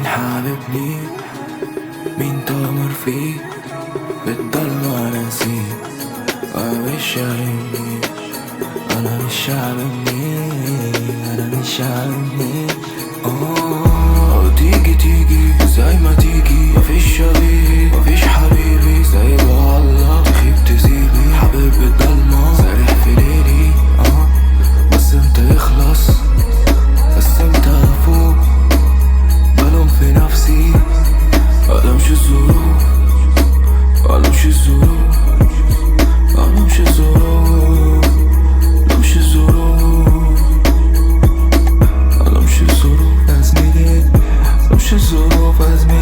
مين حاببني، مين تغمر فيه بتضل ناسيه. أنا مش عاجبني، أنا مش عاجبني، أنا مش عاجبني. تيجي زي ما تيجي، مفيش شبيه مفيش حبيبي، سايبها الله تخيب تسيبي. حبيب الضلمة سارح في ليلي، بس امتى يخلص، بس امتى افوق. بلوم في نفسي، ألمش الظروف، ألمش الظروف، ألمش الظروف، ألمش الظروف، ألمش الظروف يا زميلي، ألمش الظروف يا زميلي.